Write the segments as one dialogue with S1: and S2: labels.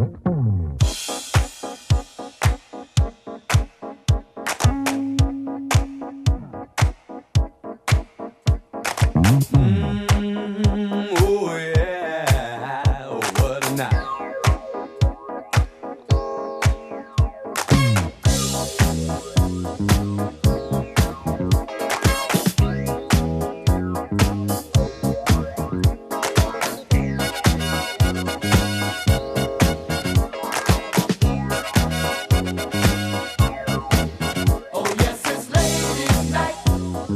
S1: Oh yeah, oh what a night. Oh yes, it's ladies' night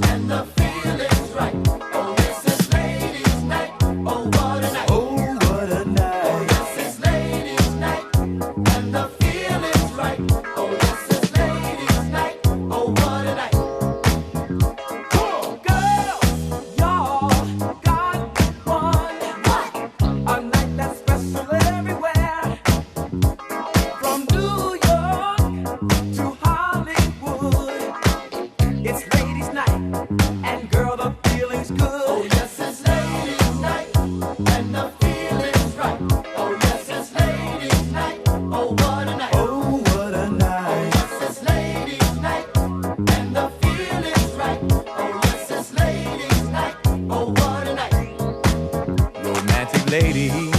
S1: and the feeling's right. Oh yes, it's ladies' night. Oh what a night. Oh what a night. Oh yes, it's ladies' night and the feeling's right. Oh yes, it's ladies' night. Oh what a night. Girls, y'all got one. A night that's special everywhere. From New York to Hollywood, it's ladies' night, and girl, the feeling's good. Oh yes, it's ladies' night, and the feeling's right. Oh yes, it's ladies' night. Oh what a night. Oh what a night. Oh yes, it's ladies' night, and the feeling's right. Oh yes, it's ladies' night. Oh what a night. Romantic lady.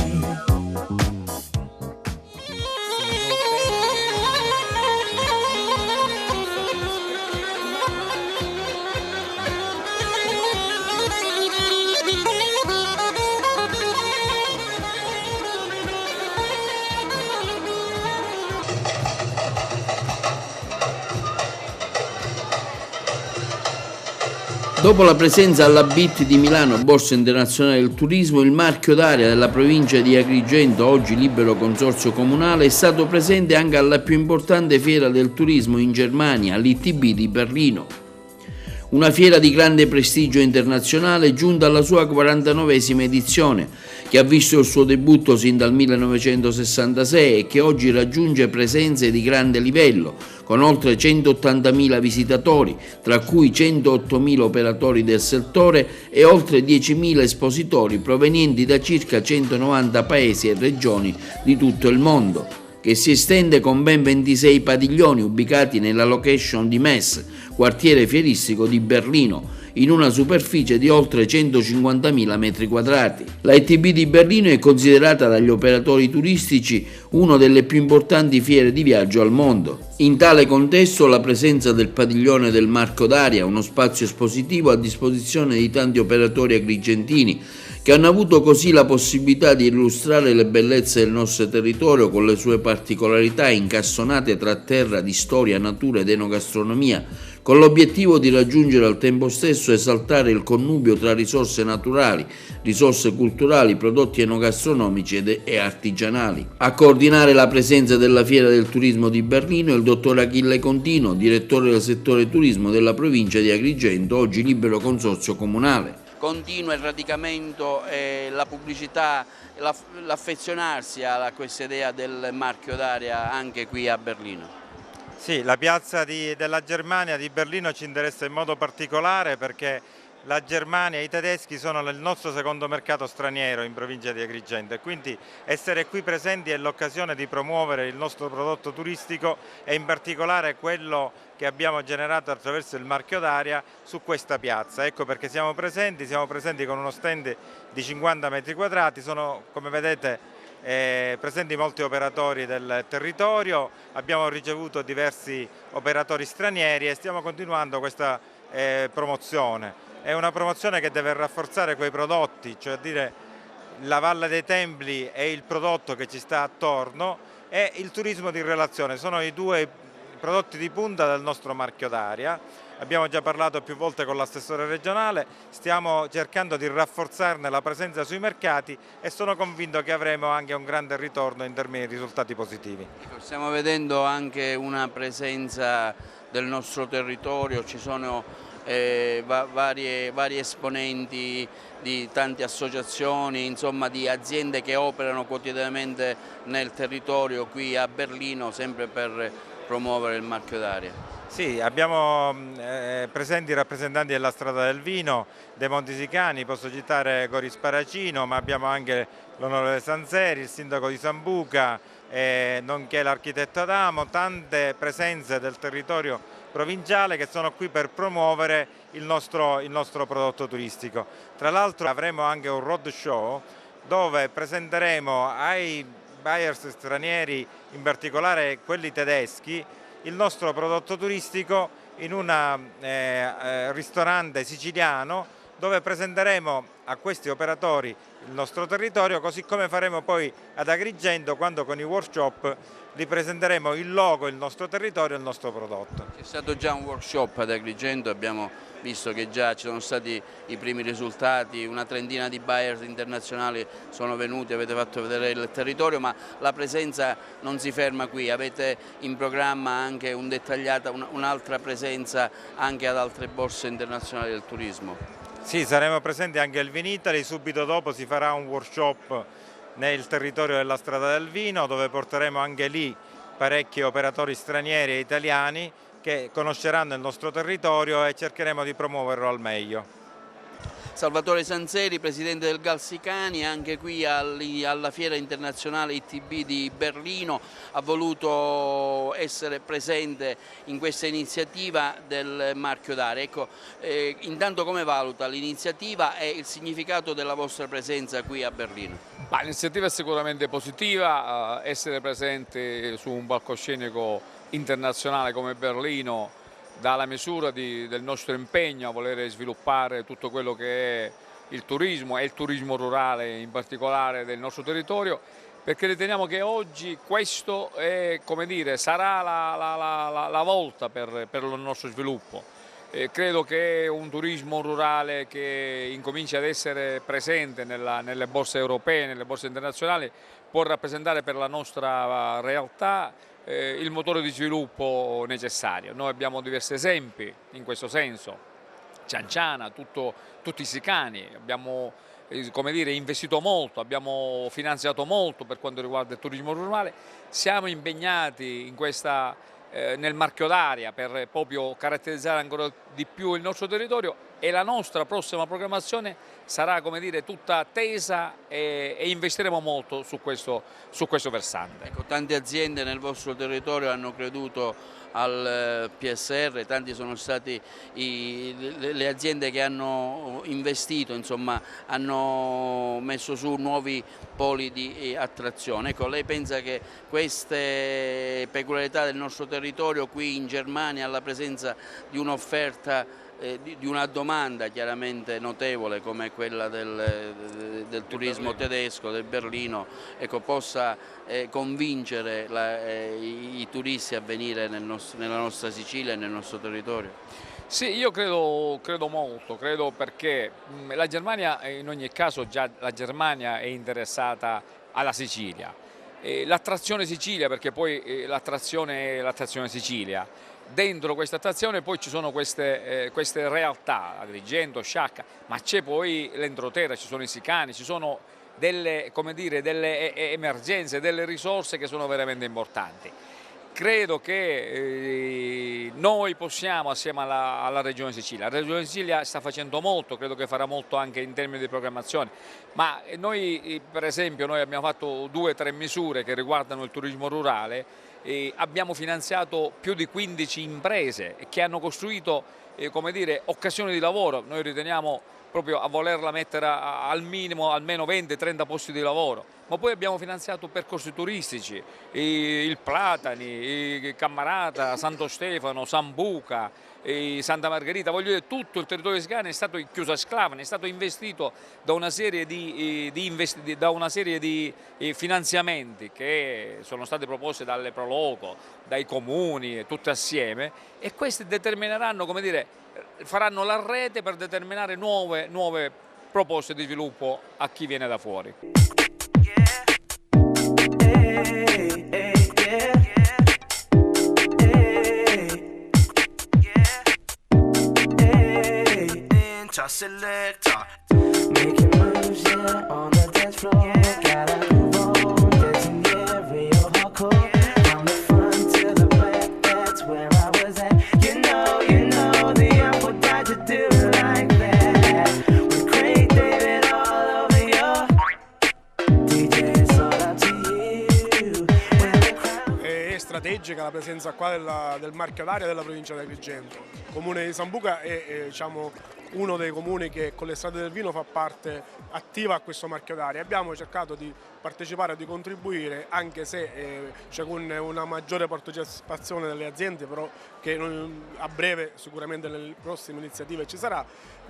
S2: Dopo la presenza alla BIT di Milano, Borsa Internazionale del Turismo, il marchio d'area della provincia di Agrigento, oggi libero consorzio comunale, è stato presente anche alla più importante fiera del turismo in Germania, l'ITB di Berlino. Una fiera di grande prestigio internazionale giunta alla sua 49esima edizione, che ha visto il suo debutto sin dal 1966 e che oggi raggiunge presenze di grande livello, con oltre 180.000 visitatori, tra cui 108.000 operatori del settore e oltre 10.000 espositori provenienti da circa 190 paesi e regioni di tutto il mondo, che si estende con ben 26 padiglioni ubicati nella location di Mess, quartiere fieristico di Berlino, in una superficie di oltre 150.000 metri quadrati. La ITB di Berlino è considerata dagli operatori turistici una delle più importanti fiere di viaggio al mondo. In tale contesto la presenza del padiglione del marchio d'area, uno spazio espositivo a disposizione di tanti operatori agrigentini, che hanno avuto così la possibilità di illustrare le bellezze del nostro territorio con le sue particolarità incastonate tra terra di storia, natura ed enogastronomia, con l'obiettivo di raggiungere al tempo stesso esaltare il connubio tra risorse naturali, risorse culturali, prodotti enogastronomici e artigianali. A coordinare la presenza della Fiera del Turismo di Berlino il dottor Achille Contino, direttore del settore turismo della provincia di Agrigento, oggi libero consorzio comunale. Continua il radicamento, la pubblicità, l'affezionarsi a questa idea del marchio d'area anche qui a Berlino.
S3: Sì, la piazza della Germania di Berlino ci interessa in modo particolare perché la Germania e i tedeschi sono il nostro secondo mercato straniero in provincia di Agrigento e quindi essere qui presenti è l'occasione di promuovere il nostro prodotto turistico e in particolare quello che abbiamo generato attraverso il marchio d'area su questa piazza. Ecco perché siamo presenti con uno stand di 50 metri quadrati, sono come vedete presenti molti operatori del territorio, abbiamo ricevuto diversi operatori stranieri e stiamo continuando questa promozione. È una promozione che deve rafforzare quei prodotti, cioè a dire la Valle dei Templi è il prodotto che ci sta attorno e il turismo di relazione, sono i due prodotti di punta del nostro marchio d'area. Abbiamo già parlato più volte con l'assessore regionale, stiamo cercando di rafforzarne la presenza sui mercati e sono convinto che avremo anche un grande ritorno in termini di risultati positivi.
S2: Stiamo vedendo anche una presenza del nostro territorio, ci sono vari esponenti di tante associazioni, insomma di aziende che operano quotidianamente nel territorio qui a Berlino sempre per promuovere il marchio d'area.
S3: Sì, abbiamo presenti i rappresentanti della Strada del Vino, dei Montisicani, posso citare Gori Sparacino, ma abbiamo anche l'onorevole Sanzeri, il sindaco di Sambuca, nonché l'architetto Adamo, tante presenze del territorio provinciale che sono qui per promuovere il nostro prodotto turistico. Tra l'altro avremo anche un road show dove presenteremo ai buyers stranieri, in particolare quelli tedeschi, il nostro prodotto turistico in un ristorante siciliano, dove presenteremo a questi operatori il nostro territorio, così come faremo poi ad Agrigento, quando con i workshop li presenteremo il logo, il nostro territorio e il nostro prodotto.
S2: C'è stato già un workshop ad Agrigento, abbiamo visto che già ci sono stati i primi risultati, una trentina di buyers internazionali sono venuti, avete fatto vedere il territorio, ma la presenza non si ferma qui, avete in programma anche un'altra presenza anche ad altre borse internazionali del turismo?
S3: Sì, saremo presenti anche al Vinitaly, subito dopo si farà un workshop nel territorio della Strada del Vino, dove porteremo anche lì parecchi operatori stranieri e italiani che conosceranno il nostro territorio e cercheremo di promuoverlo al meglio.
S2: Salvatore Sanzeri, presidente del Galsicani, anche qui alla Fiera Internazionale ITB di Berlino, ha voluto essere presente in questa iniziativa del marchio d'area. Ecco, intanto come valuta l'iniziativa e il significato della vostra presenza qui a Berlino?
S4: L'iniziativa è sicuramente positiva, essere presente su un palcoscenico internazionale come Berlino dà la misura del nostro impegno a voler sviluppare tutto quello che è il turismo e il turismo rurale in particolare del nostro territorio, perché riteniamo che oggi questo è, come dire, sarà la volta per il nostro sviluppo. Credo che un turismo rurale che incomincia ad essere presente nelle borse europee, nelle borse internazionali, può rappresentare per la nostra realtà il motore di sviluppo necessario. Noi abbiamo diversi esempi in questo senso, Cianciana, tutti i Sicani, abbiamo investito molto, abbiamo finanziato molto per quanto riguarda il turismo rurale, siamo impegnati in nel marchio d'area per proprio caratterizzare ancora di più il nostro territorio, e la nostra prossima programmazione sarà, come dire, tutta tesa e investiremo molto su questo versante.
S2: Ecco, tante aziende nel vostro territorio hanno creduto al PSR, tanti sono stati le aziende che hanno investito, insomma, hanno messo su nuovi poli di attrazione. Ecco, lei pensa che queste peculiarità del nostro territorio qui in Germania, alla presenza di un'offerta di una domanda chiaramente notevole come quella del turismo tedesco, del Berlino, ecco, possa convincere i turisti a venire nella nostra Sicilia e nel nostro territorio?
S4: Sì, io credo molto, perché la Germania, in ogni caso già la Germania è interessata alla Sicilia. L'attrazione Sicilia, perché poi l'attrazione è l'attrazione Sicilia. Dentro questa attrazione poi ci sono queste realtà, Agrigento, Sciacca, ma c'è poi l'entroterra, ci sono i Sicani, ci sono delle emergenze, delle risorse che sono veramente importanti. Credo che noi possiamo, assieme alla Regione Sicilia, la Regione Sicilia sta facendo molto, credo che farà molto anche in termini di programmazione, ma noi per esempio abbiamo fatto 2 o 3 misure che riguardano il turismo rurale. Abbiamo finanziato più di 15 imprese che hanno costruito occasioni di lavoro. Noi riteniamo proprio a volerla mettere al minimo almeno 20-30 posti di lavoro, ma poi abbiamo finanziato percorsi turistici, il Platani, il Cammarata, Santo Stefano, Sambuca, Santa Margherita, voglio dire, tutto il territorio siciliano è stato chiuso a Sclavani, è stato investito da una serie di finanziamenti che sono stati proposti dalle Proloco, dai comuni, tutti assieme, e questi determineranno, faranno la rete per determinare nuove proposte di sviluppo a chi viene da fuori.
S1: Selector, making moves, yeah, on the dance floor. Gotta move on, dancing, yeah, real hardcore. From the front to the back, that's where I was at. You know, the apple died to do it like that. With Craig David all over your
S5: è strategica la presenza qua del marchio d'aria della provincia di Agrigento. Il comune di Sambuca è diciamo, uno dei comuni che con le strade del vino fa parte attiva a questo marchio d'aria. Abbiamo cercato di partecipare e di contribuire, anche se c'è con una maggiore partecipazione delle aziende, però che a breve sicuramente nelle prossime iniziative ci sarà,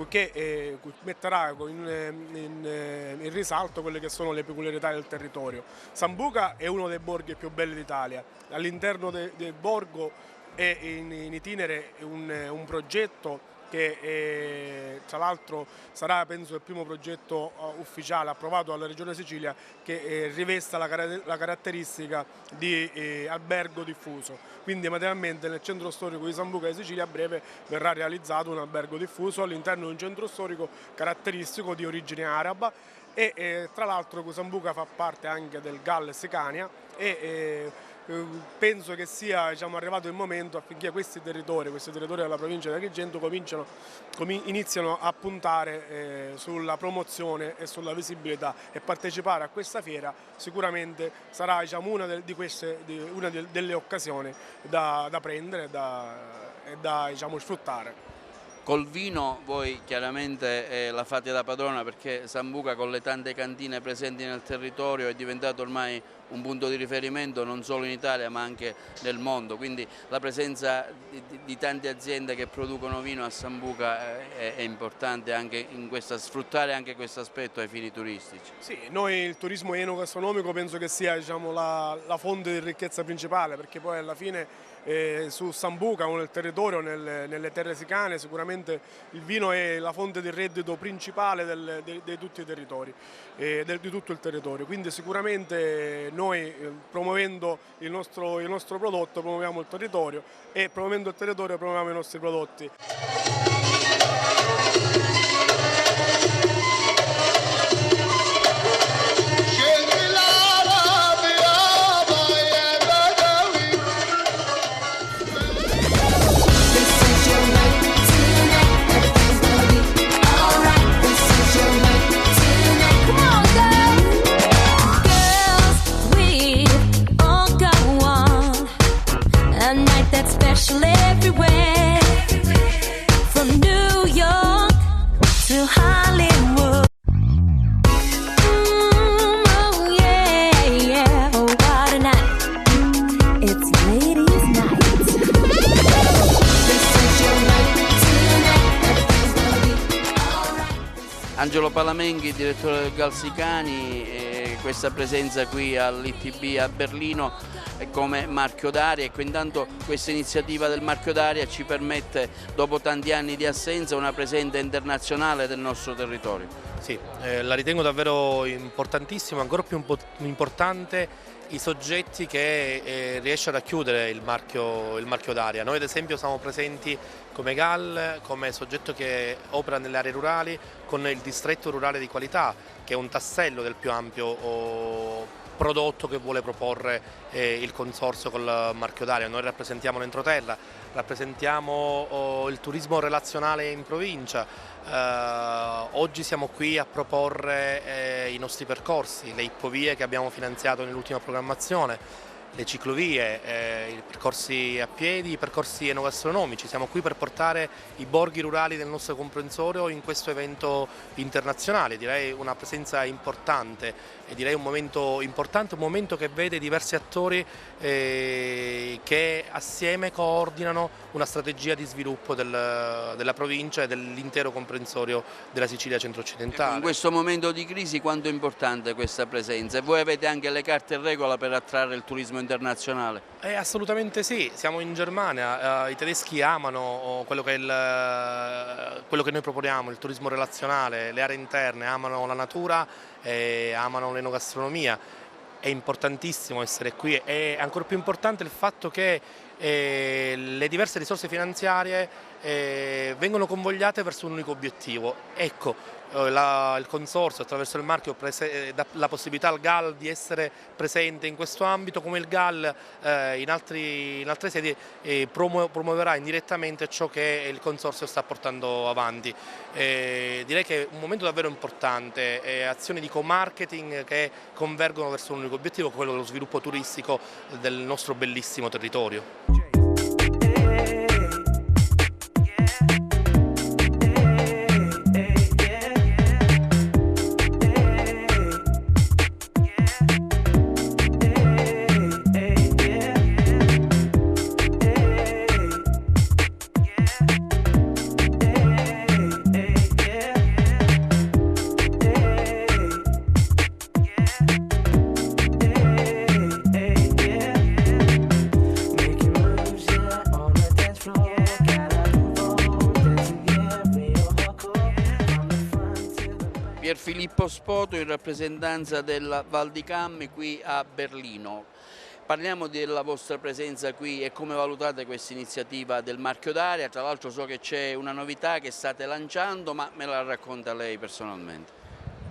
S5: che metterà in risalto quelle che sono le peculiarità del territorio. Sambuca è uno dei borghi più belli d'Italia. All'interno del borgo è in itinere un progetto che tra l'altro sarà penso il primo progetto ufficiale approvato dalla Regione Sicilia che rivesta la caratteristica di albergo diffuso. Quindi materialmente nel centro storico di Sambuca di Sicilia a breve verrà realizzato un albergo diffuso all'interno di un centro storico caratteristico di origine araba e tra l'altro Sambuca fa parte anche del Galles Cania e penso che sia arrivato il momento affinché questi territori della provincia di Agrigento iniziano a puntare sulla promozione e sulla visibilità e partecipare a questa fiera sicuramente sarà una delle occasioni da prendere e da sfruttare.
S2: Col vino voi chiaramente la fate da padrona perché Sambuca con le tante cantine presenti nel territorio è diventato ormai un punto di riferimento non solo in Italia ma anche nel mondo, quindi la presenza di tante aziende che producono vino a Sambuca è importante anche sfruttare anche questo aspetto ai fini turistici.
S5: Sì, noi il turismo enogastronomico penso che sia la fonte di ricchezza principale perché poi alla fine su Sambuca o nel territorio, nelle terre sicane, sicuramente il vino è la fonte di reddito principale di tutti i territori, di tutto il territorio. Quindi sicuramente noi promuovendo il nostro prodotto promuoviamo il territorio e promuovendo il territorio promuoviamo i nostri prodotti.
S6: Everywhere, from New York to Hollywood. Oh yeah, yeah, oh what a night. It's ladies' night. This is your night tonight. Everything's gonna be alright.
S2: Angelo Palamenghi, direttore del Galsicani, questa presenza qui all'ITB a Berlino come marchio d'aria. Ecco, intanto questa iniziativa del marchio d'aria ci permette, dopo tanti anni di assenza, una presenza internazionale del nostro territorio.
S7: Sì, la ritengo davvero importantissimo, ancora più importante i soggetti che riesce a racchiudere il marchio d'aria. Noi ad esempio siamo presenti come GAL, come soggetto che opera nelle aree rurali con il distretto rurale di qualità, che è un tassello del più ampio prodotto che vuole proporre il consorzio col marchio d'aria. Noi rappresentiamo l'entroterra, rappresentiamo il turismo relazionale in provincia. Oggi siamo qui a proporre i nostri percorsi, le ippovie che abbiamo finanziato nell'ultima programmazione, le ciclovie, i percorsi a piedi, i percorsi enogastronomici. Siamo qui per portare i borghi rurali del nostro comprensorio in questo evento internazionale. Direi una presenza importante e direi un momento importante, un momento che vede diversi attori che assieme coordinano una strategia di sviluppo della provincia e dell'intero comprensorio della Sicilia centro-occidentale.
S2: In questo momento di crisi quanto è importante questa presenza? E voi avete anche le carte in regola per attrarre il turismo internazionale?
S7: Assolutamente sì, siamo in Germania, i tedeschi amano quello che noi proponiamo, il turismo relazionale, le aree interne, amano la natura, amano l'enogastronomia. È importantissimo essere qui, è ancora più importante il fatto che le diverse risorse finanziarie vengono convogliate verso un unico obiettivo. Ecco, il consorzio attraverso il marchio dà la possibilità al GAL di essere presente in questo ambito, come il GAL in altre sedi promuoverà indirettamente ciò che il consorzio sta portando avanti. Direi che è un momento davvero importante, azioni di co-marketing che convergono verso un unico obiettivo, quello dello sviluppo turistico del nostro bellissimo territorio.
S2: Pierfilippo Spoto in rappresentanza della Val di Cammi qui a Berlino. Parliamo della vostra presenza qui e come valutate questa iniziativa del marchio d'area. Tra l'altro so che c'è una novità che state lanciando, ma me la racconta lei personalmente.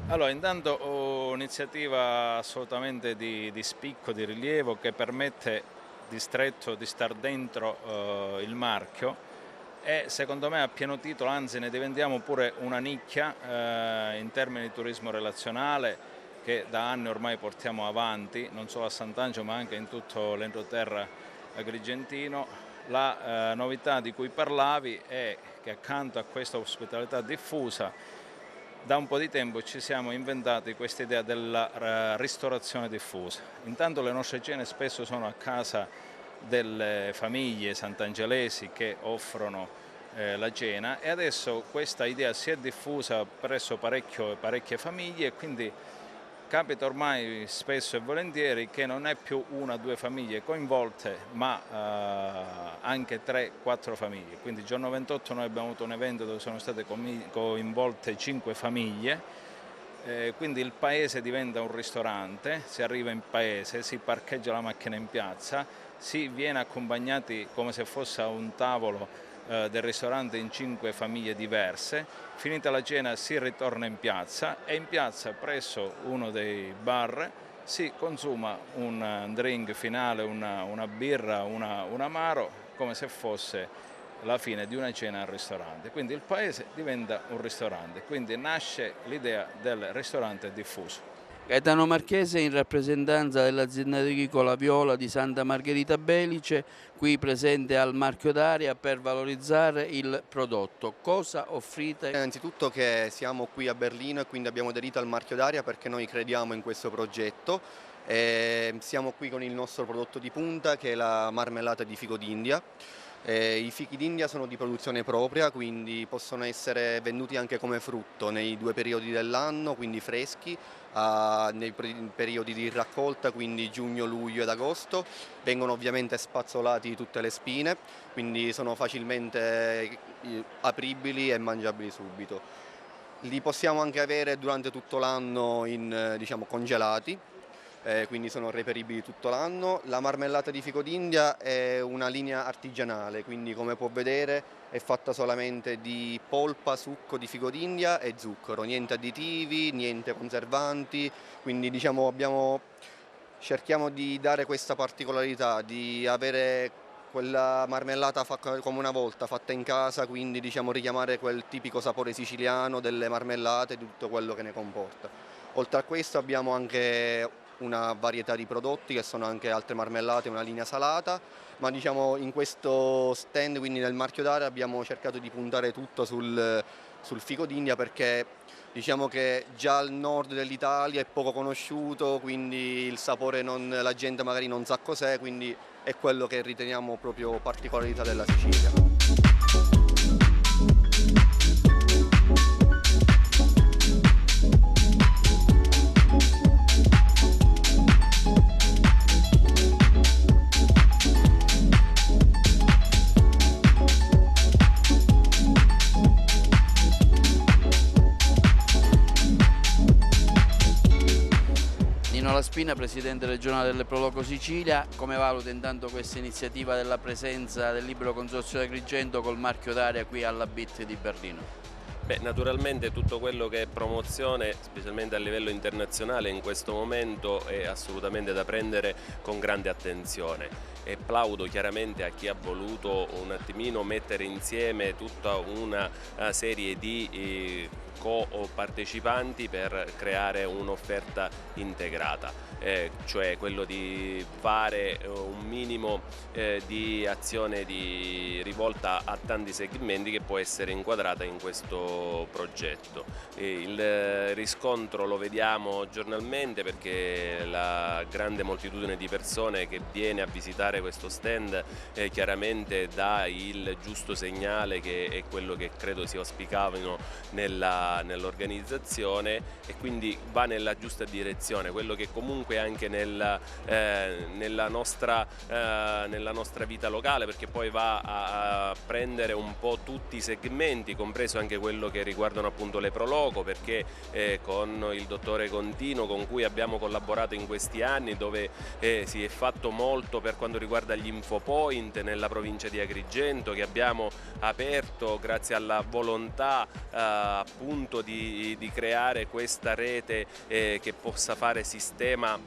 S8: Allora, intanto un'iniziativa assolutamente di spicco, di rilievo, che permette di stretto di star dentro il marchio e secondo me a pieno titolo, anzi ne diventiamo pure una nicchia in termini di turismo relazionale che da anni ormai portiamo avanti, non solo a Sant'Angelo ma anche in tutto l'entroterra agrigentino. La novità di cui parlavi è che accanto a questa ospitalità diffusa da un po' di tempo ci siamo inventati questa idea della ristorazione diffusa. Intanto le nostre cene spesso sono a casa delle famiglie sant'angelesi che offrono la cena e adesso questa idea si è diffusa presso parecchie famiglie e quindi capita ormai spesso e volentieri che non è più una o due famiglie coinvolte ma anche 3-4 famiglie. Quindi il giorno 28 noi abbiamo avuto un evento dove sono state coinvolte 5 famiglie, quindi il paese diventa un ristorante, si arriva in paese, si parcheggia la macchina in piazza, si viene accompagnati come se fosse a un tavolo del ristorante in 5 famiglie diverse, finita la cena si ritorna in piazza e in piazza presso uno dei bar si consuma un drink finale, una birra, un amaro, come se fosse la fine di una cena al ristorante. Quindi il paese diventa un ristorante, quindi nasce l'idea del ristorante diffuso.
S2: Gaetano Marchese in rappresentanza dell'azienda agricola Viola di Santa Margherita Belice, qui presente al marchio d'area per valorizzare il prodotto. Cosa offrite?
S9: Innanzitutto che siamo qui a Berlino e quindi abbiamo aderito al marchio d'area perché noi crediamo in questo progetto. Siamo qui con il nostro prodotto di punta che è la marmellata di fico d'India. I fichi d'India sono di produzione propria, quindi possono essere venduti anche come frutto nei 2 periodi dell'anno, quindi freschi, nei periodi di raccolta, quindi giugno, luglio ed agosto. Vengono ovviamente spazzolati tutte le spine, quindi sono facilmente apribili e mangiabili subito. Li possiamo anche avere durante tutto l'anno congelati. Quindi sono reperibili tutto l'anno. La marmellata di fico d'India è una linea artigianale, quindi come può vedere è fatta solamente di polpa, succo di fico d'India e zucchero, niente additivi, niente conservanti, quindi cerchiamo di dare questa particolarità, di avere quella marmellata come una volta, fatta in casa, quindi richiamare quel tipico sapore siciliano delle marmellate e di tutto quello che ne comporta. Oltre a questo abbiamo anche una varietà di prodotti che sono anche altre marmellate, una linea salata, ma in questo stand, quindi nel marchio d'area, abbiamo cercato di puntare tutto sul fico d'India perché diciamo che già al nord dell'Italia è poco conosciuto, quindi il sapore la gente magari non sa cos'è, quindi è quello che riteniamo proprio particolarità della Sicilia.
S2: Zappina, presidente regionale delle Proloco Sicilia. Come valuta intanto questa iniziativa della presenza del Libero Consorzio di Agrigento col marchio d'aria qui alla BIT di Berlino?
S10: Beh, naturalmente tutto quello che è promozione, specialmente a livello internazionale, in questo momento è assolutamente da prendere con grande attenzione e plaudo chiaramente a chi ha voluto un attimino mettere insieme tutta una serie di co-partecipanti per creare un'offerta integrata, cioè quello di fare un minimo di azione rivolta a tanti segmenti che può essere inquadrata in questo progetto. Il riscontro lo vediamo giornalmente perché la grande moltitudine di persone che viene a visitare questo stand chiaramente dà il giusto segnale, che è quello che credo si auspicavano nell'organizzazione, e quindi va nella giusta direzione, quello che comunque anche nella nostra vita locale, perché poi va a prendere un po' tutti i segmenti, compreso anche quello che riguardano appunto le Proloco, perché con il dottore Contino, con cui abbiamo collaborato in questi anni, dove si è fatto molto per quanto riguarda gli infopoint nella provincia di Agrigento, che abbiamo aperto grazie alla volontà appunto di creare questa rete che possa fare sistema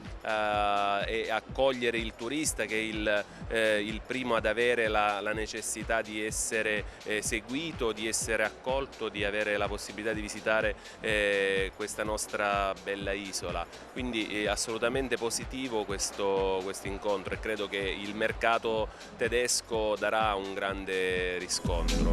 S10: e accogliere il turista, che è il primo ad avere la necessità di essere seguito, di essere accolto, di avere la possibilità di visitare questa nostra bella isola. Quindi è assolutamente positivo questo incontro e credo che il mercato tedesco darà un grande riscontro.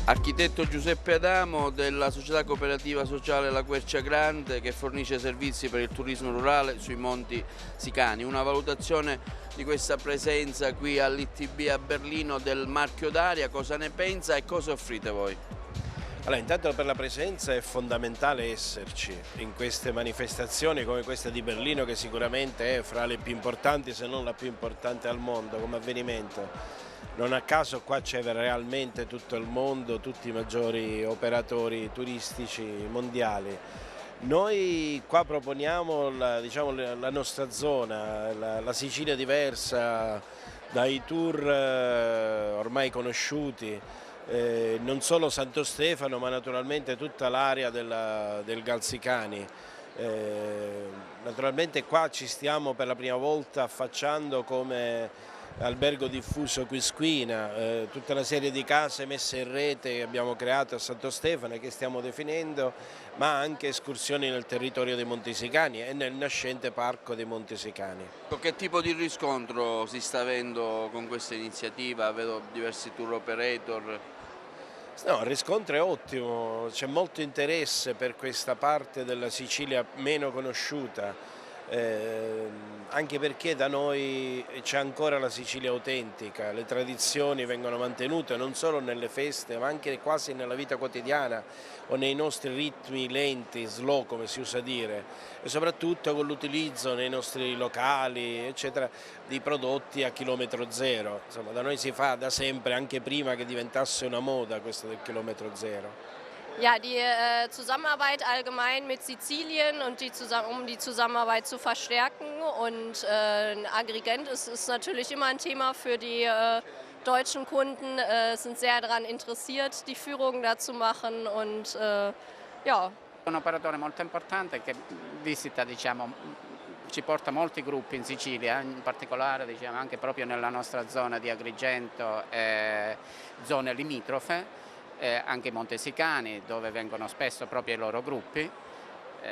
S2: Architetto Giuseppe Adamo della società cooperativa sociale La Quercia Grande, che fornisce servizi per il turismo rurale sui Monti Sicani. Una valutazione di questa presenza qui all'ITB a Berlino del marchio d'aria, cosa ne pensa e cosa offrite voi?
S11: Allora, intanto per la presenza è fondamentale esserci in queste manifestazioni come questa di Berlino, che sicuramente è fra le più importanti, se non la più importante al mondo come avvenimento. Non a caso qua c'è realmente tutto il mondo, tutti i maggiori operatori turistici mondiali. Noi qua proponiamo la nostra zona, la Sicilia diversa dai tour ormai conosciuti, non solo Santo Stefano ma naturalmente tutta l'area del Galsicani. Naturalmente qua ci stiamo per la prima volta affacciando come albergo diffuso Quisquina, tutta una serie di case messe in rete che abbiamo creato a Santo Stefano e che stiamo definendo, ma anche escursioni nel territorio dei Monti Sicani e nel nascente parco dei Monti Sicani.
S2: Che tipo di riscontro si sta avendo con questa iniziativa? Vedo diversi tour operator.
S11: No, il riscontro è ottimo, c'è molto interesse per questa parte della Sicilia meno conosciuta. Anche perché da noi c'è ancora la Sicilia autentica, le tradizioni vengono mantenute non solo nelle feste ma anche quasi nella vita quotidiana o nei nostri ritmi lenti, slow come si usa dire, e soprattutto con l'utilizzo nei nostri locali eccetera di prodotti a chilometro zero. Insomma, da noi si fa da sempre, anche prima che diventasse una moda questo del chilometro zero.
S12: Ja, die Zusammenarbeit allgemein mit Sizilien und um die Zusammenarbeit zu verstärken, und Agrigent ist natürlich immer ein Thema für die deutschen Kunden, sind sehr daran interessiert, die Führungen da zu machen, und ja.
S13: Un operatore molto importante che visita, ci porta molti gruppi in Sicilia, in particolare anche proprio nella nostra zona di Agrigento e zone limitrofe. Anche Monte Sicani, dove vengono spesso proprio i loro gruppi,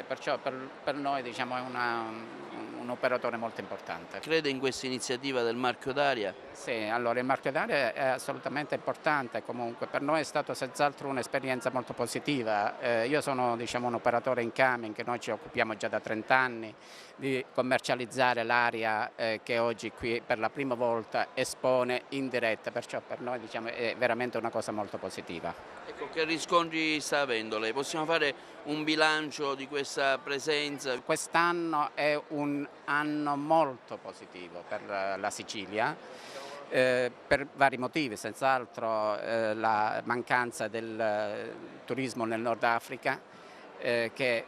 S13: perciò per noi diciamo, è un operatore molto importante.
S2: Crede in questa iniziativa del marchio d'aria?
S13: Sì, allora il marchio d'aria è assolutamente importante, comunque per noi è stato senz'altro un'esperienza molto positiva. Io sono diciamo, un operatore in Camin, che noi ci occupiamo già da 30 anni di commercializzare l'aria che oggi qui per la prima volta espone in diretta, perciò per noi diciamo, è veramente una cosa molto positiva.
S2: Ecco, che riscontri sta avendo lei? Possiamo fare un bilancio di questa presenza?
S13: Quest'anno è un anno molto positivo per la Sicilia, per vari motivi, senz'altro la mancanza del turismo nel Nord Africa che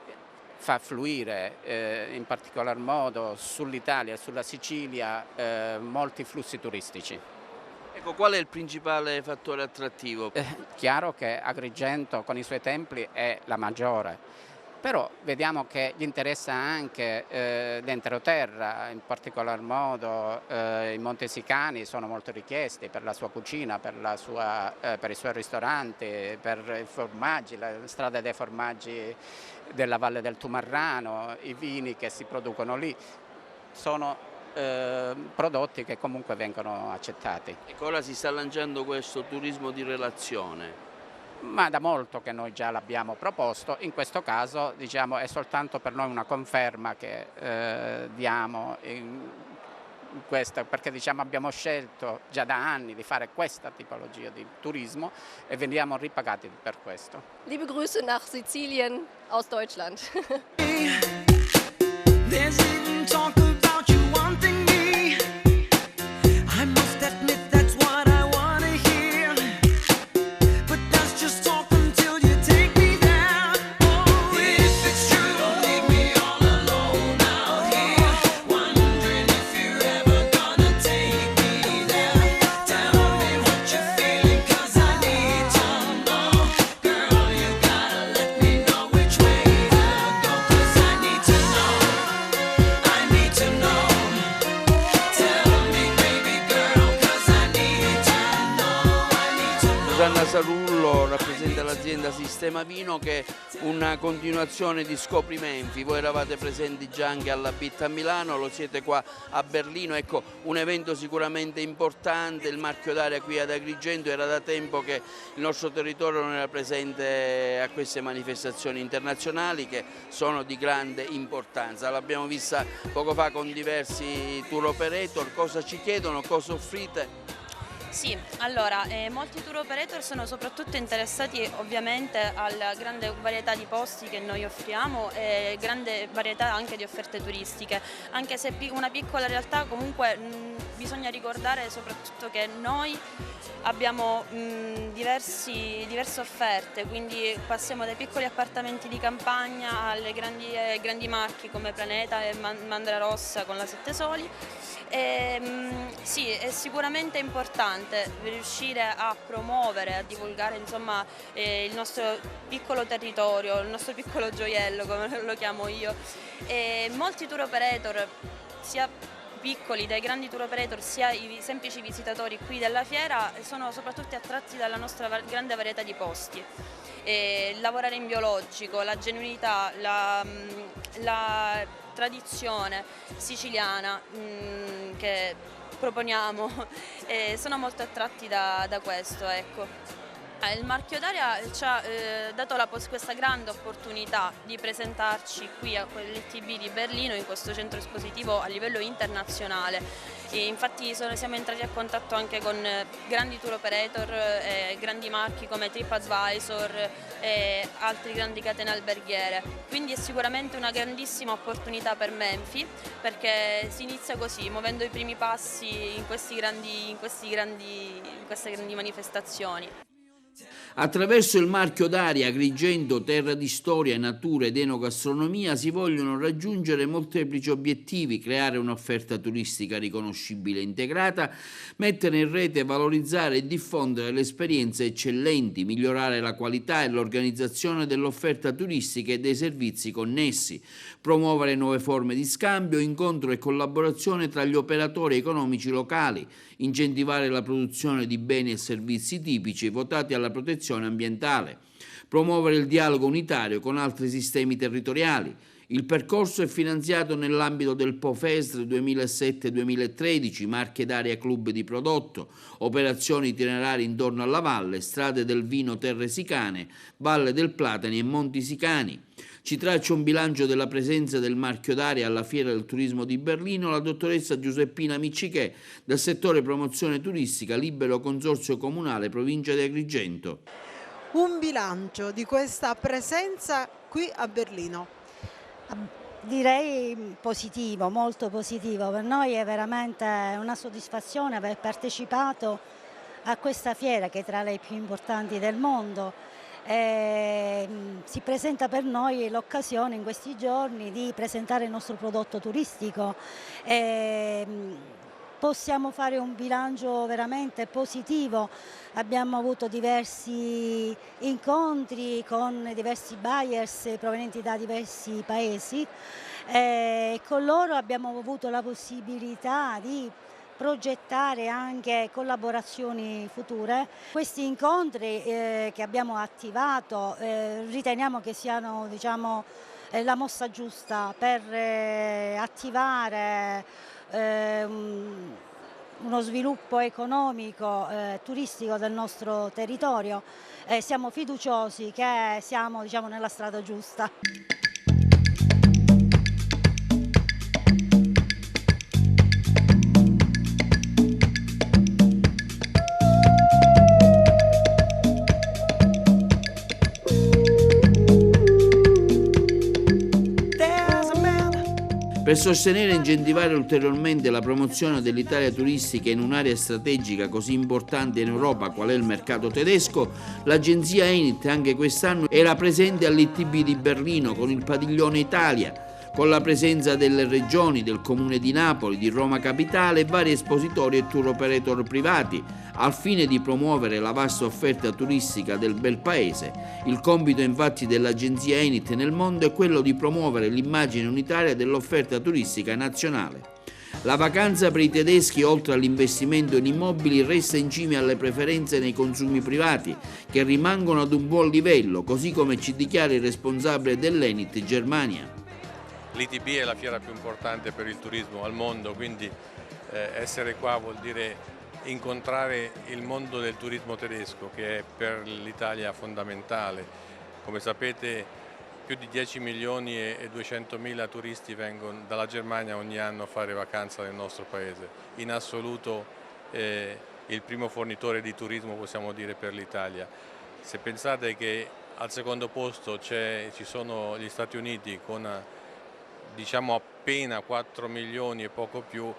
S13: fa fluire in particolar modo sull'Italia e sulla Sicilia molti flussi turistici.
S2: Ecco, qual è il principale fattore attrattivo?
S13: Chiaro che Agrigento con i suoi templi è la maggiore, però vediamo che gli interessa anche l'entroterra, in particolar modo i Montesicani sono molto richiesti per la sua cucina, per i suoi ristoranti, per i formaggi, la strada dei formaggi della Valle del Tumarrano, i vini che si producono lì, sono prodotti che comunque vengono accettati.
S2: Ecco, ora si sta lanciando questo turismo di relazione.
S13: Ma da molto che noi già l'abbiamo proposto, in questo caso diciamo, è soltanto per noi una conferma che diamo in questa, perché diciamo, abbiamo scelto già da anni di fare questa tipologia di turismo e veniamo ripagati per questo.
S12: Liebe Grüße nach Sizilien aus Deutschland.
S1: There's even talk about you wanting me. I must admit that's what I wanna hear. But that's just talk until you take me there. Oh, if it's true, don't leave me all alone out here, wondering if you're ever gonna take me there. Tell me what you're feeling, 'cause I need to know. Girl, you gotta let me know which way to go, 'cause I need to know. I need to know. Tell me, baby girl, 'cause I need to know. I need to know.
S2: Susanna Sarullo rappresenta l'azienda Sistema Vino, che è una continuazione di Scopri Menfi. Voi eravate presenti già anche alla BIT a Milano, lo siete qua a Berlino. Ecco, un evento sicuramente importante, il marchio d'aria qui ad Agrigento. Era da tempo che il nostro territorio non era presente a queste manifestazioni internazionali che sono di grande importanza. L'abbiamo vista poco fa con diversi tour operator. Cosa ci chiedono, cosa offrite?
S14: Sì, allora molti tour operator sono soprattutto interessati ovviamente alla grande varietà di posti che noi offriamo e grande varietà anche di offerte turistiche, anche se una piccola realtà comunque bisogna ricordare soprattutto che noi abbiamo diverse offerte, quindi passiamo dai piccoli appartamenti di campagna alle grandi marchi come Planeta e Mandra Rossa con la Sette Soli. Sì, è sicuramente importante riuscire a promuovere, a divulgare insomma, il nostro piccolo territorio, il nostro piccolo gioiello come lo chiamo io. Molti tour operator, sia piccoli, dai grandi tour operator, sia i semplici visitatori qui della fiera, sono soprattutto attratti dalla nostra grande varietà di posti. Lavorare in biologico, la genuinità, la tradizione siciliana che proponiamo, sono molto attratti da questo, ecco. Il marchio d'aria ci ha dato questa grande opportunità di presentarci qui all'ITB di Berlino, in questo centro espositivo a livello internazionale. Infatti siamo entrati a contatto anche con grandi tour operator, grandi marchi come TripAdvisor e altre grandi catene alberghiere. Quindi è sicuramente una grandissima opportunità per Menfi, perché si inizia così, muovendo i primi passi in queste grandi manifestazioni.
S2: Attraverso il marchio d'aria Agrigento, terra di storia, natura ed enogastronomia, si vogliono raggiungere molteplici obiettivi: creare un'offerta turistica riconoscibile e integrata, mettere in rete, valorizzare e diffondere le esperienze eccellenti, migliorare la qualità e l'organizzazione dell'offerta turistica e dei servizi connessi, promuovere nuove forme di scambio, incontro e collaborazione tra gli operatori economici locali, incentivare la produzione di beni e servizi tipici votati alla protezione protezione ambientale, promuovere il dialogo unitario con altri sistemi territoriali. Il percorso è finanziato nell'ambito del POFESR 2007-2013, Marche d'Area Club di Prodotto, operazioni itinerari intorno alla valle, strade del vino Terre Sicane, Valle del Platani e Monti Sicani. Ci traccia un bilancio della presenza del marchio d'area alla Fiera del Turismo di Berlino la dottoressa Giuseppina Miccichè, del settore promozione turistica, Libero Consorzio Comunale, provincia di Agrigento.
S15: Un bilancio di questa presenza qui a Berlino.
S16: Direi positivo, molto positivo. Per noi è veramente una soddisfazione aver partecipato a questa fiera che è tra le più importanti del mondo. Si presenta per noi l'occasione in questi giorni di presentare il nostro prodotto turistico. Possiamo fare un bilancio veramente positivo, abbiamo avuto diversi incontri con diversi buyers provenienti da diversi paesi e con loro abbiamo avuto la possibilità di progettare anche collaborazioni future. Questi incontri che abbiamo attivato riteniamo che siano, diciamo, la mossa giusta per attivare uno sviluppo economico, turistico del nostro territorio. Siamo fiduciosi che siamo, diciamo, nella strada giusta.
S2: Per sostenere e incentivare ulteriormente la promozione dell'Italia turistica in un'area strategica così importante in Europa qual è il mercato tedesco, l'agenzia Enit anche quest'anno era presente all'ITB di Berlino con il padiglione Italia, con la presenza delle regioni, del Comune di Napoli, di Roma Capitale e vari espositori e tour operator privati, al fine di promuovere la vasta offerta turistica del bel paese. Il compito infatti dell'agenzia Enit nel mondo è quello di promuovere l'immagine unitaria dell'offerta turistica nazionale. La vacanza per i tedeschi, oltre all'investimento in immobili, resta in cima alle preferenze nei consumi privati, che rimangono ad un buon livello, così come ci dichiara il responsabile dell'Enit Germania.
S17: L'ITB è la fiera più importante per il turismo al mondo, quindi essere qua vuol dire incontrare il mondo del turismo tedesco, che è per l'Italia fondamentale. Come sapete, più di 10 milioni e 200 mila turisti vengono dalla Germania ogni anno a fare vacanza nel nostro paese. In assoluto il primo fornitore di turismo, possiamo dire, per l'Italia. Se pensate che al secondo posto ci sono gli Stati Uniti con, diciamo, appena 4 milioni e poco più,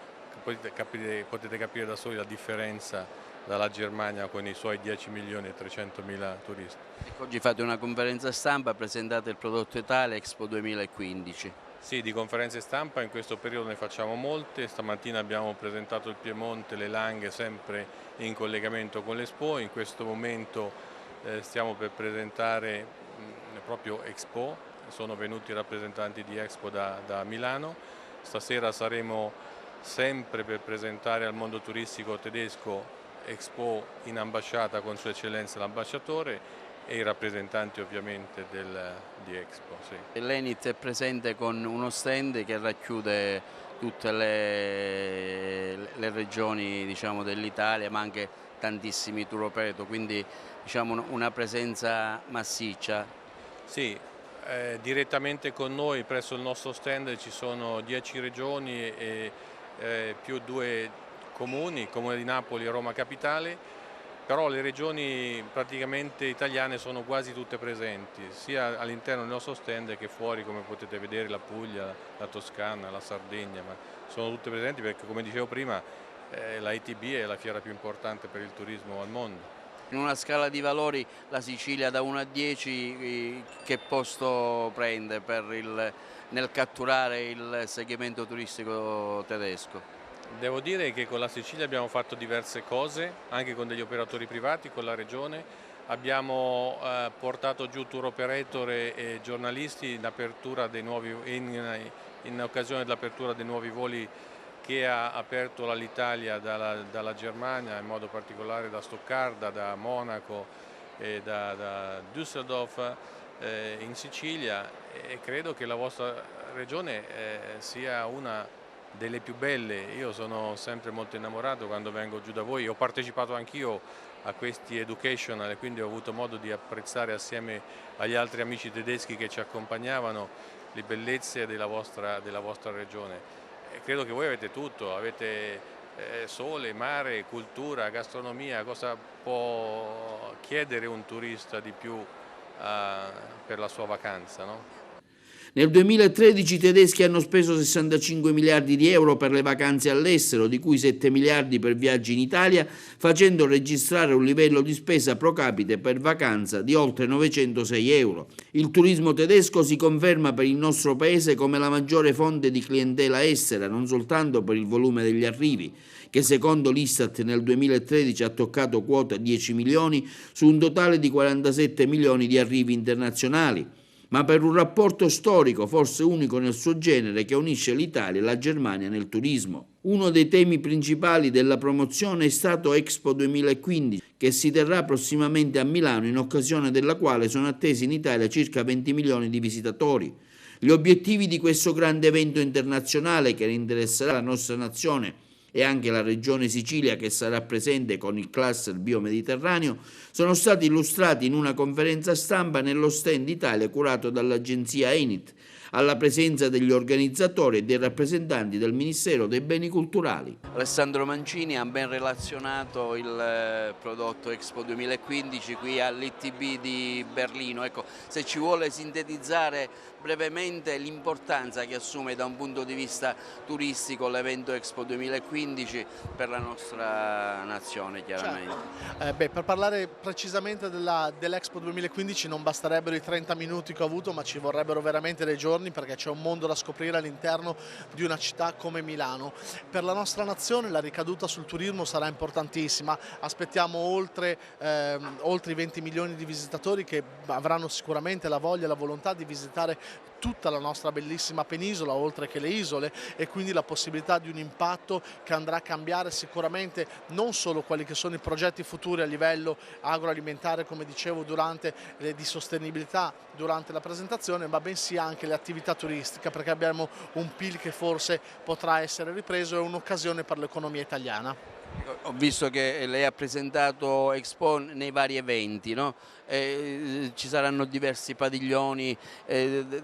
S17: potete capire da soli la differenza dalla Germania con i suoi 10 milioni e 300 mila turisti.
S18: Oggi fate una conferenza stampa, presentate il prodotto Italia Expo 2015.
S17: Sì, di conferenze stampa in questo periodo ne facciamo molte. Stamattina abbiamo presentato il Piemonte, le Langhe, sempre in collegamento con l'Expo. In questo momento stiamo per presentare proprio Expo, sono venuti i rappresentanti di Expo da Milano. Stasera saremo sempre per presentare al mondo turistico tedesco Expo in ambasciata con Sua Eccellenza l'ambasciatore e i rappresentanti ovviamente di Expo. Sì.
S18: L'Enit è presente con uno stand che racchiude tutte le regioni, diciamo, dell'Italia, ma anche tantissimi tour operator, quindi, diciamo, una presenza massiccia.
S17: Sì, direttamente con noi presso il nostro stand ci sono 10 regioni e più 2 comuni, il Comune di Napoli e Roma Capitale, però le regioni praticamente italiane sono quasi tutte presenti, sia all'interno del nostro stand che fuori, come potete vedere, la Puglia, la Toscana, la Sardegna, ma sono tutte presenti perché, come dicevo prima, la ITB è la fiera più importante per il turismo al mondo.
S18: In una scala di valori la Sicilia da 1 a 10 che posto prende nel catturare il segmento turistico tedesco?
S17: Devo dire che con la Sicilia abbiamo fatto diverse cose, anche con degli operatori privati, con la regione. Abbiamo portato giù tour operator e giornalisti in occasione dell'apertura dei nuovi voli che ha aperto l'Italia dalla Germania, in modo particolare da Stoccarda, da Monaco da Düsseldorf in Sicilia, e credo che la vostra regione sia una delle più belle. Io sono sempre molto innamorato quando vengo giù da voi, ho partecipato anch'io a questi educational e quindi ho avuto modo di apprezzare assieme agli altri amici tedeschi che ci accompagnavano le bellezze della vostra regione. E credo che voi avete tutto, avete sole, mare, cultura, gastronomia. Cosa può chiedere un turista di più per la sua vacanza, no?
S2: Nel 2013 i tedeschi hanno speso 65 miliardi di euro per le vacanze all'estero, di cui 7 miliardi per viaggi in Italia, facendo registrare un livello di spesa pro capite per vacanza di oltre 906 euro. Il turismo tedesco si conferma per il nostro paese come la maggiore fonte di clientela estera, non soltanto per il volume degli arrivi, che secondo l'Istat nel 2013 ha toccato quota 10 milioni su un totale di 47 milioni di arrivi internazionali, ma per un rapporto storico forse unico nel suo genere che unisce l'Italia e la Germania nel turismo. Uno dei temi principali della promozione è stato Expo 2015, che si terrà prossimamente a Milano, in occasione della quale sono attesi in Italia circa 20 milioni di visitatori. Gli obiettivi di questo grande evento internazionale che interesserà la nostra nazione e anche la regione Sicilia, che sarà presente con il cluster biomediterraneo, sono stati illustrati in una conferenza stampa nello stand Italia curato dall'agenzia Enit, alla presenza degli organizzatori e dei rappresentanti del Ministero dei Beni Culturali.
S18: Alessandro Mancini ha ben relazionato il prodotto Expo 2015 qui all'ITB di Berlino. Ecco, se ci vuole sintetizzare brevemente l'importanza che assume da un punto di vista turistico l'evento Expo 2015 per la nostra nazione, chiaramente.
S19: Certo. Per parlare precisamente dell'Expo 2015 non basterebbero i 30 minuti che ho avuto, ma ci vorrebbero veramente dei giorni, perché c'è un mondo da scoprire all'interno di una città come Milano. Per la nostra nazione la ricaduta sul turismo sarà importantissima, aspettiamo oltre i 20 milioni di visitatori che avranno sicuramente la voglia e la volontà di visitare tutta la nostra bellissima penisola, oltre che le isole, e quindi la possibilità di un impatto che andrà a cambiare sicuramente non solo quelli che sono i progetti futuri a livello agroalimentare, come dicevo di sostenibilità durante la presentazione, ma bensì anche le attività turistiche, perché abbiamo un PIL che forse potrà essere ripreso e un'occasione per l'economia italiana.
S18: Ho visto che lei ha presentato Expo nei vari eventi, no? Ci saranno diversi padiglioni,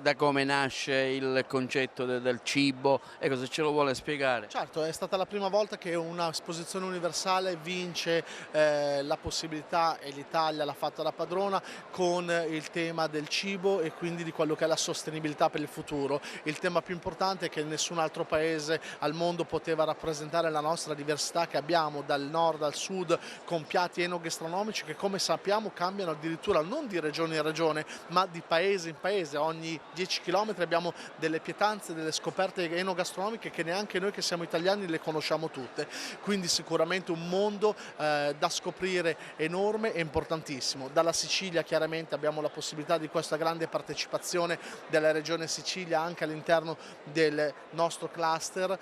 S18: da come nasce il concetto del cibo, ecco, se ce lo vuole spiegare.
S19: Certo, è stata la prima volta che una esposizione universale vince la possibilità, e l'Italia l'ha fatta da padrona, con il tema del cibo e quindi di quello che è la sostenibilità per il futuro. Il tema più importante è che nessun altro paese al mondo poteva rappresentare la nostra diversità che abbiamo dal nord al sud, con piatti enogastronomici che, come sappiamo, cambiano addirittura non di regione in regione, ma di paese in paese. Ogni 10 km abbiamo delle pietanze, delle scoperte enogastronomiche che neanche noi che siamo italiani le conosciamo tutte. Quindi sicuramente un mondo da scoprire enorme e importantissimo. Dalla Sicilia chiaramente abbiamo la possibilità di questa grande partecipazione della regione Sicilia anche all'interno del nostro cluster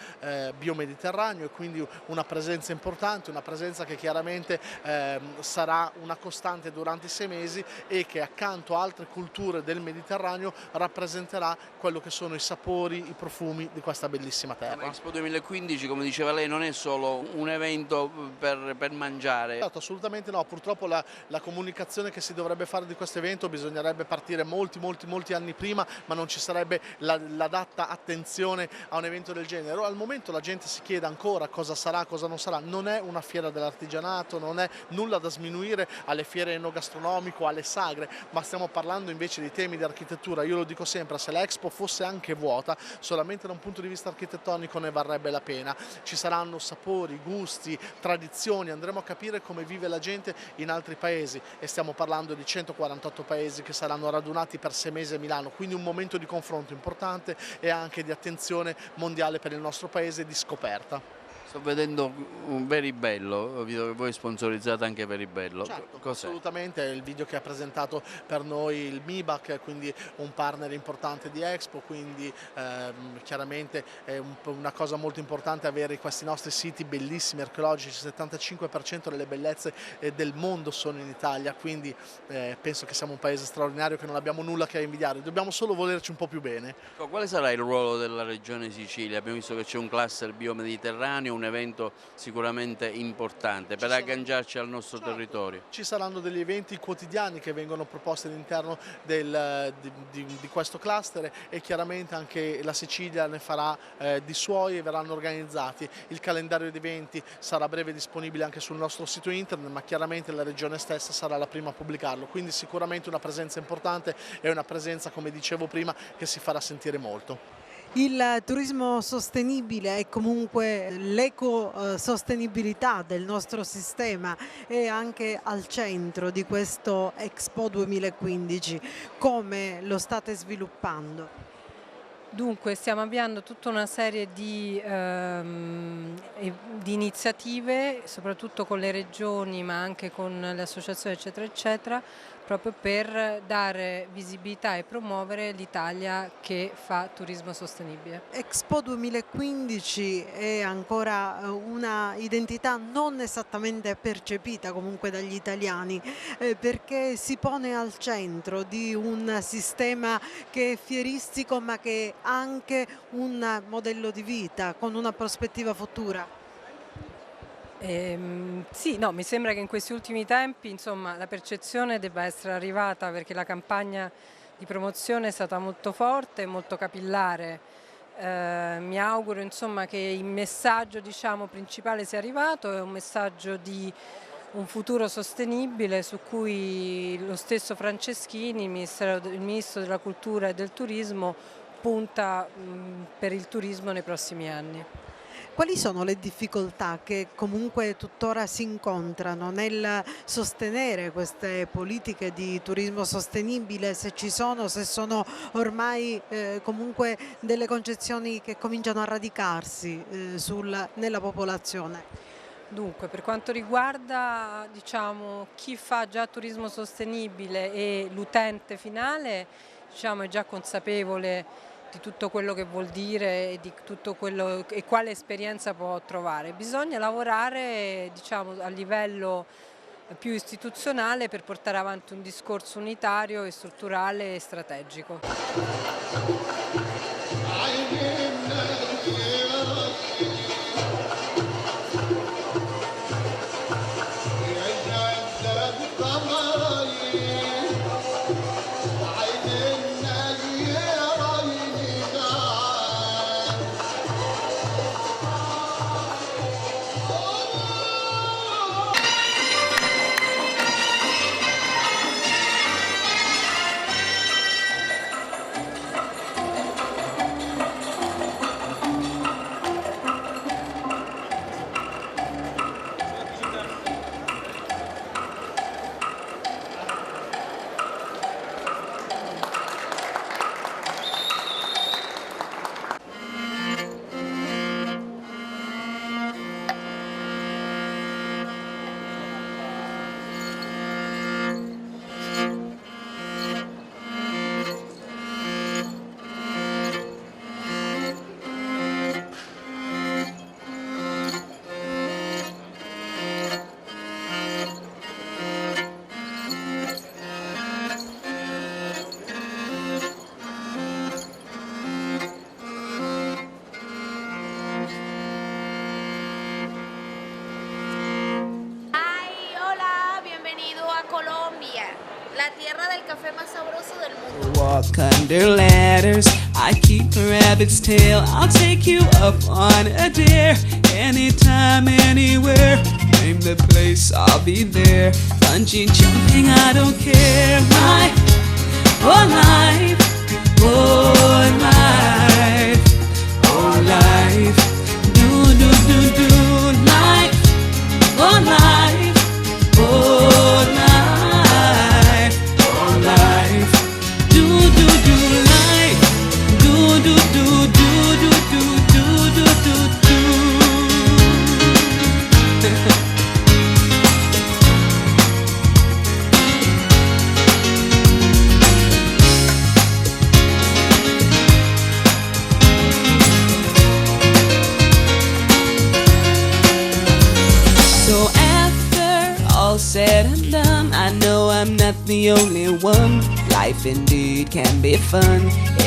S19: biomediterraneo, e quindi una presenza importante, una presenza che chiaramente sarà una costante durante i 6 mesi e che accanto a altre culture del Mediterraneo rappresenterà quello che sono i sapori, i profumi di questa bellissima terra.
S18: Expo 2015, come diceva lei, non è solo un evento per mangiare.
S19: Certo, assolutamente no, purtroppo la comunicazione che si dovrebbe fare di questo evento bisognerebbe partire molti anni prima, ma non ci sarebbe l'adatta attenzione a un evento del genere. Al momento la gente si chiede ancora cosa sarà, cosa non sarà. Non è una fiera dell'artigianato, non è nulla da sminuire alle fiere enogastronomiche, alle sagre, ma stiamo parlando invece di temi di architettura. Io lo dico sempre, se l'Expo fosse anche vuota, solamente da un punto di vista architettonico ne varrebbe la pena. Ci saranno sapori, gusti, tradizioni, andremo a capire come vive la gente in altri paesi, e stiamo parlando di 148 paesi che saranno radunati per 6 mesi a Milano, quindi un momento di confronto importante e anche di attenzione mondiale per il nostro paese e di scoperta.
S18: Sto vedendo un Very Bello, vedo che voi sponsorizzate anche Very Bello.
S19: Certo,
S18: Cos'è?
S19: assolutamente, è il video che ha presentato per noi il MIBAC, quindi un partner importante di Expo, quindi chiaramente è una cosa molto importante avere questi nostri siti bellissimi, archeologici, il 75% delle bellezze del mondo sono in Italia, quindi penso che siamo un paese straordinario che non abbiamo nulla che invidiare, dobbiamo solo volerci un po' più bene.
S18: Quale sarà il ruolo della Regione Sicilia? Abbiamo visto che c'è un cluster biomediterraneo, un evento sicuramente importante per agganciarci al nostro territorio.
S19: Ci saranno degli eventi quotidiani che vengono proposti all'interno di questo cluster e chiaramente anche la Sicilia ne farà di suoi e verranno organizzati. Il calendario di eventi sarà a breve disponibile anche sul nostro sito internet, ma chiaramente la Regione stessa sarà la prima a pubblicarlo, quindi sicuramente una presenza importante e una presenza, come dicevo prima, che si farà sentire molto.
S15: Il turismo sostenibile e comunque l'ecosostenibilità del nostro sistema è anche al centro di questo Expo 2015. Come lo state sviluppando?
S20: Dunque, stiamo avviando tutta una serie di iniziative, soprattutto con le regioni, ma anche con le associazioni, eccetera, eccetera, proprio per dare visibilità e promuovere l'Italia che fa turismo sostenibile.
S15: Expo 2015 è ancora una identità non esattamente percepita comunque dagli italiani, perché si pone al centro di un sistema che è fieristico ma che è anche un modello di vita con una prospettiva futura.
S20: Sì, no, mi sembra che in questi ultimi tempi, insomma, la percezione debba essere arrivata, perché la campagna di promozione è stata molto forte, molto capillare. Mi auguro, insomma, che il messaggio, diciamo, principale sia arrivato, è un messaggio di un futuro sostenibile su cui lo stesso Franceschini, il Ministro della Cultura e del Turismo, punta per il turismo nei prossimi anni.
S15: Quali sono le difficoltà che comunque tuttora si incontrano nel sostenere queste politiche di turismo sostenibile, se ci sono, se sono ormai comunque delle concezioni che cominciano a radicarsi nella popolazione?
S20: Dunque, per quanto riguarda, diciamo, chi fa già turismo sostenibile e l'utente finale, diciamo, è già consapevole di tutto quello che vuol dire e di tutto quello e quale esperienza può trovare. Bisogna lavorare, diciamo, a livello più istituzionale per portare avanti un discorso unitario e strutturale e strategico.
S21: Walk under ladders, I keep a rabbit's tail. I'll take you up on a dare. Anytime, anywhere. Name the place, I'll be there. Bungee jumping, I don't care. My whole life, oh life, oh life. Do, do, do, do, life, oh life, oh life, oh life. Do, do, do, life. Do, do, do, do, do, do, do, do, do, do. the only one. Life indeed can be fun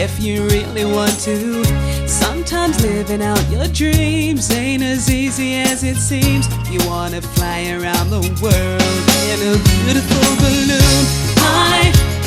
S21: if you really want to. Sometimes living out your dreams ain't as easy as it seems. You wanna fly around the world in a beautiful balloon. I